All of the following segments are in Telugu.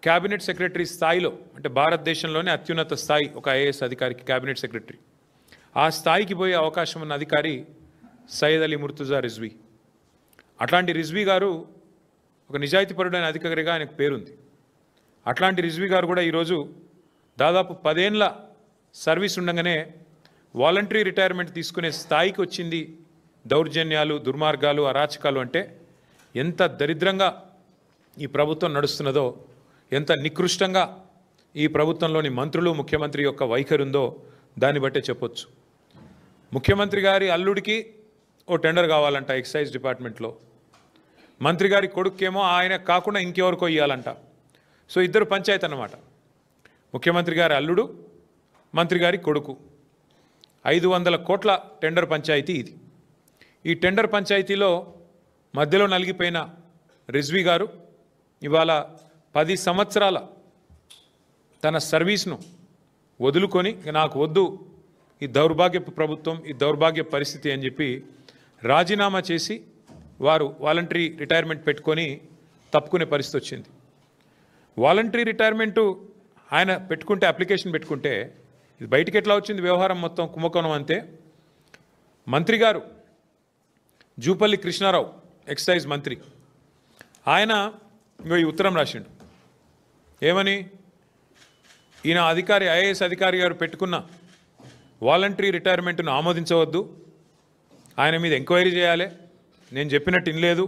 క్యాబినెట్ సెక్రటరీ స్థాయిలో, అంటే భారతదేశంలోనే అత్యున్నత స్థాయి ఒక ఐఏఎస్ అధికారికి క్యాబినెట్ సెక్రటరీ, ఆ స్థాయికి పోయే అవకాశం ఉన్న అధికారి సయ్యద్ అలీ ముర్తుజా రిజ్వీ. అట్లాంటి రిజ్వీ గారు ఒక నిజాయితీపరుడైన అధికారిగా ఆయనకు పేరుంది. అట్లాంటి రిజ్వీ గారు కూడా ఈరోజు దాదాపు 10 ఏళ్ల సర్వీస్ ఉండగానే వాలంటరీ రిటైర్మెంట్ తీసుకునే స్థాయికి వచ్చింది. దౌర్జన్యాలు, దుర్మార్గాలు, అరాచకాలు అంటే ఎంత దరిద్రంగా ఈ ప్రభుత్వం నడుస్తున్నదో, ఎంత నికృష్టంగా ఈ ప్రభుత్వంలోని మంత్రులు, ముఖ్యమంత్రి యొక్క వైఖరి ఉందో దాన్ని బట్టే చెప్పొచ్చు. ముఖ్యమంత్రి గారి అల్లుడికి ఓ టెండర్ కావాలంట ఎక్సైజ్ డిపార్ట్మెంట్లో, మంత్రి గారి కొడుకేమో ఆయన కాకుండా ఇంకెవరికో ఇవ్వాలంట. సో ఇద్దరు పంచాయతీ అన్నమాట. ముఖ్యమంత్రి గారి అల్లుడు, మంత్రి గారి కొడుకు. 500 కోట్ల టెండర్ పంచాయతీ ఇది. ఈ టెండర్ పంచాయతీలో మధ్యలో నలిగిపోయిన రిజ్వీ గారు ఇవాళ 10 సంవత్సరాల తన సర్వీస్ను వదులుకొని నాకు వద్దు ఈ దౌర్భాగ్యపు ప్రభుత్వం, ఈ దౌర్భాగ్య పరిస్థితి అని చెప్పి రాజీనామా చేసి వారు వాలంటరీ రిటైర్మెంట్ పెట్టుకొని తప్పుకునే పరిస్థితి వచ్చింది. వాలంటరీ రిటైర్మెంటు ఆయన పెట్టుకుంటే, అప్లికేషన్ పెట్టుకుంటే, ఇది బయటికి ఎట్లా వచ్చింది వ్యవహారం మొత్తం కుంభకోణం అంతే. మంత్రి గారు జూపల్లి కృష్ణారావు, ఎక్సైజ్ మంత్రి, ఆయన ఇంకో ఈ ఉత్తరం రాసిండు. ఏమని? ఈయన అధికారి, ఐఏఎస్ అధికారి గారు పెట్టుకున్న వాలంటరీ రిటైర్మెంట్ను ఆమోదించవద్దు, ఆయన మీద ఎంక్వైరీ చేయాలి, నేను చెప్పినట్టు ఇనలేదు,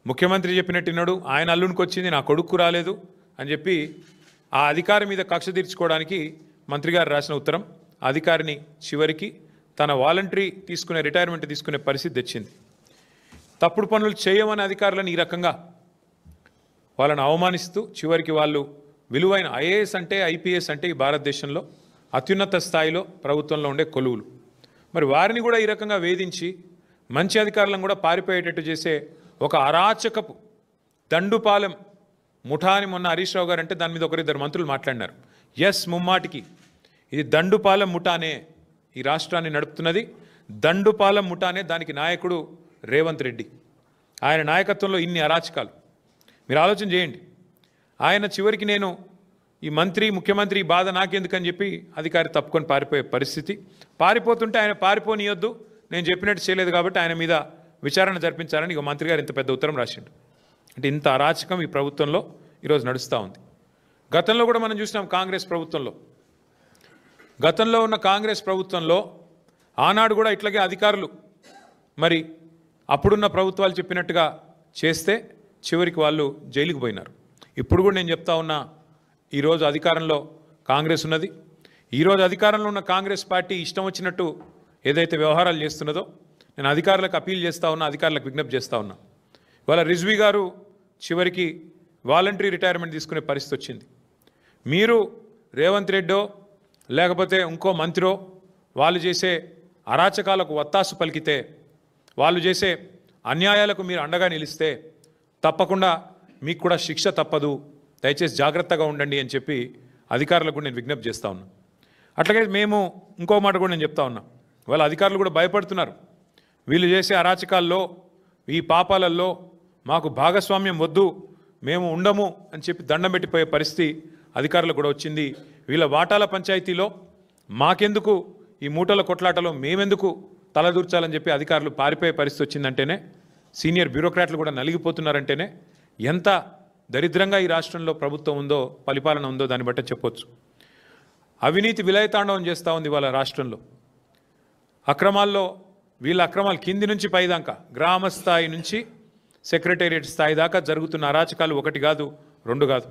ముఖ్యమంత్రి చెప్పినట్టు విన్నాడు, ఆయన అల్లునికి వచ్చింది, నా కొడుకు రాలేదు అని చెప్పి ఆ అధికారి మీద కక్ష తీర్చుకోవడానికి మంత్రి గారు రాసిన ఉత్తరం అధికారిని చివరికి తన వాలంటరీ తీసుకునే, రిటైర్మెంట్ తీసుకునే పరిస్థితి తెచ్చింది. తప్పుడు పనులు చేయమని అధికారులను ఈ రకంగా వాళ్ళని అవమానిస్తూ చివరికి వాళ్ళు విలువైన ఐఏఎస్ అంటే, ఐపీఎస్ అంటే ఈ భారతదేశంలో అత్యున్నత స్థాయిలో ప్రభుత్వంలో ఉండే కొలువులు, మరి వారిని కూడా ఈ రకంగా వేధించి మంచి అధికారులను కూడా పారిపోయేటట్టు చేసే ఒక అరాచకపు దండుపాలెం ముఠా అని మొన్న హరీష్ రావు గారు అంటే దాని మీద 1-2 మంత్రులు మాట్లాడినారు. ఎస్, ముమ్మాటికి ఇది దండుపాలెం ముఠానే ఈ రాష్ట్రాన్ని నడుపుతున్నది. దండుపాలెం ముఠానే, దానికి నాయకుడు రేవంత్ రెడ్డి. ఆయన నాయకత్వంలో ఇన్ని అరాచకాలు మీరు ఆలోచన చేయండి. ఆయన చివరికి నేను ఈ మంత్రి, ముఖ్యమంత్రి బాధ నాకెందుకని చెప్పి అధికారి తప్పుకొని పారిపోయే పరిస్థితి. పారిపోతుంటే ఆయన పారిపోనియొద్దు, నేను చెప్పినట్టు చేయలేదు కాబట్టి ఆయన మీద విచారణ జరిపించాలని ఇక మంత్రి గారు ఇంత పెద్ద ఉత్తరం రాసిండు. అంటే ఇంత అరాచకం ఈ ప్రభుత్వంలో ఈరోజు నడుస్తూ ఉంది. గతంలో కూడా మనం చూసినాం కాంగ్రెస్ ప్రభుత్వంలో. గతంలో ఉన్న కాంగ్రెస్ ప్రభుత్వంలో ఆనాడు కూడా ఇట్లాగే అధికారులు మరి అప్పుడున్న ప్రభుత్వాలు చెప్పినట్టుగా చేస్తే చివరికి వాళ్ళు జైలుకు పోయినారు. ఇప్పుడు కూడా నేను చెప్తా ఉన్నా, ఈరోజు అధికారంలో కాంగ్రెస్ ఉన్నది. ఈరోజు అధికారంలో ఉన్న కాంగ్రెస్ పార్టీ ఇష్టం వచ్చినట్టు ఏదైతే వ్యవహారాలు చేస్తున్నదో నేను అధికారులకు అపీల్ చేస్తూ ఉన్నా, అధికారులకు విజ్ఞప్తి చేస్తూ ఉన్నా. ఇవాళ రిజ్వీ గారు చివరికి వాలంటరీ రిటైర్మెంట్ తీసుకునే పరిస్థితి వచ్చింది. మీరు రేవంత్ రెడ్డో లేకపోతే ఇంకో మంత్రో వాళ్ళు చేసే అరాచకాలకు వత్తాసు పలికితే, వాళ్ళు చేసే అన్యాయాలకు మీరు అండగా నిలిస్తే తప్పకుండా మీకు కూడా శిక్ష తప్పదు, దయచేసి జాగ్రత్తగా ఉండండి అని చెప్పి అధికారులకు నేను విజ్ఞప్తి చేస్తూ ఉన్నా. అట్లాగే మేము ఇంకో మాట కూడా నేను చెప్తా ఉన్నా, వాళ్ళ అధికారులు కూడా భయపడుతున్నారు. వీళ్ళు చేసే అరాచకాల్లో, ఈ పాపాలలో మాకు భాగస్వామ్యం వద్దు, మేము ఉండము అని చెప్పి దండం పెట్టిపోయే పరిస్థితి అధికారులకు కూడా వచ్చింది. వీళ్ళ వాటాల పంచాయతీలో మాకెందుకు, ఈ మూటల కొట్లాటలో మేమెందుకు తలదూర్చాలని చెప్పి అధికారులు పారిపోయే పరిస్థితి వచ్చిందంటేనే, సీనియర్ బ్యూరోక్రాట్లు కూడా నలిగిపోతున్నారంటేనే ఎంత దరిద్రంగా ఈ రాష్ట్రంలో ప్రభుత్వం ఉందో, పరిపాలన ఉందో దాన్ని బట్టే చెప్పొచ్చు. అవినీతి విలయతాండవం చేస్తూ ఉంది వాళ్ళ రాష్ట్రంలో. అక్రమాల్లో వీళ్ళ అక్రమాలు కింది నుంచి పైదాకా, గ్రామ స్థాయి నుంచి సెక్రటేరియట్ స్థాయి దాకా జరుగుతున్న అరాచకాలు 1 కాదు 2 కాదు.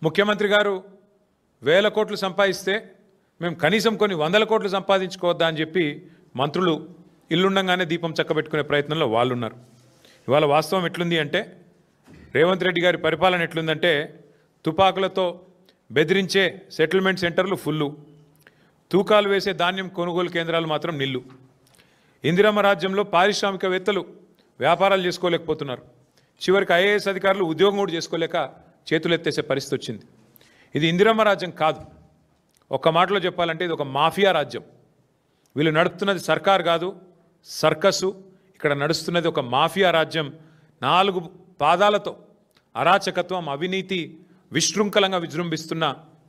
ముఖ్యమంత్రి గారు 1000 కోట్లు సంపాదిస్తే మేము కనీసం కొన్ని 100 కోట్లు సంపాదించుకోవద్దా అని చెప్పి మంత్రులు ఇల్లుండగానే దీపం చక్కబెట్టుకునే ప్రయత్నంలో వాళ్ళు ఉన్నారు. ఇవాళ వాస్తవం ఎట్లుంది అంటే, రేవంత్ రెడ్డి గారి పరిపాలన ఎట్లుందంటే, తుపాకులతో బెదిరించే సెటిల్మెంట్ సెంటర్లు ఫుల్లు, తూకాలు వేసే ధాన్యం కొనుగోలు కేంద్రాలు మాత్రం నిల్లు. ఇందిరమ్మ రాజ్యంలో పారిశ్రామికవేత్తలు వ్యాపారాలు చేసుకోలేకపోతున్నారు. చివరికి ఐఏఎస్ అధికారులు ఉద్యోగం కూడా చేసుకోలేక చేతులెత్తేసే పరిస్థితి వచ్చింది. ఇది ఇందిరమ్మ రాజ్యం కాదు. ఒక్క మాటలో చెప్పాలంటే ఇది ఒక మాఫియా రాజ్యం. వీళ్ళు నడుపుతున్నది సర్కార్ కాదు, సర్కసు. ఇక్కడ నడుస్తున్నది ఒక మాఫియా రాజ్యం. 4 పాదాలతో అరాచకత్వం, అవినీతి, విశృంఖలంగా విజృంభిస్తున్న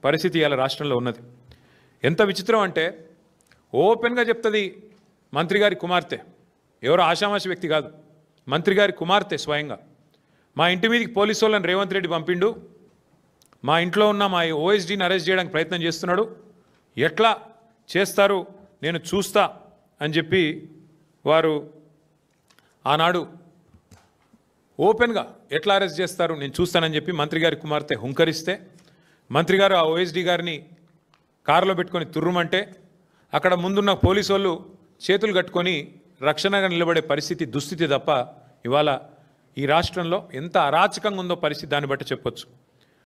పరిస్థితి ఇవాళ రాష్ట్రంలో ఉన్నది. ఎంత విచిత్రం అంటే ఓపెన్గా చెప్తుంది మంత్రి గారి కుమార్తె, ఎవరో ఆషామాషి వ్యక్తి కాదు, మంత్రి గారి కుమార్తె స్వయంగా. మా ఇంటి మీదకి పోలీసు వాళ్ళని రేవంత్ రెడ్డి పంపిండు, మా ఇంట్లో ఉన్న మా ఓఎస్డీని అరెస్ట్ చేయడానికి ప్రయత్నం చేస్తున్నాడు, ఎట్లా చేస్తారు నేను చూస్తా అని చెప్పి వారు ఆనాడు ఓపెన్గా ఎట్లా అరెస్ట్ చేస్తారు నేను చూస్తానని చెప్పి మంత్రి గారి కుమార్తె హుంకరిస్తే, మంత్రి గారు ఆ ఓఎస్డీ గారిని కారులో పెట్టుకొని తుర్రుమంటే అక్కడ ముందున్న పోలీసు వాళ్ళు చేతులు కట్టుకొని రక్షణగా నిలబడే పరిస్థితి, దుస్థితి తప్ప ఇవాళ ఈ రాష్ట్రంలో ఎంత అరాచకంగా ఉందో పరిస్థితి దాన్ని బట్టి చెప్పొచ్చు.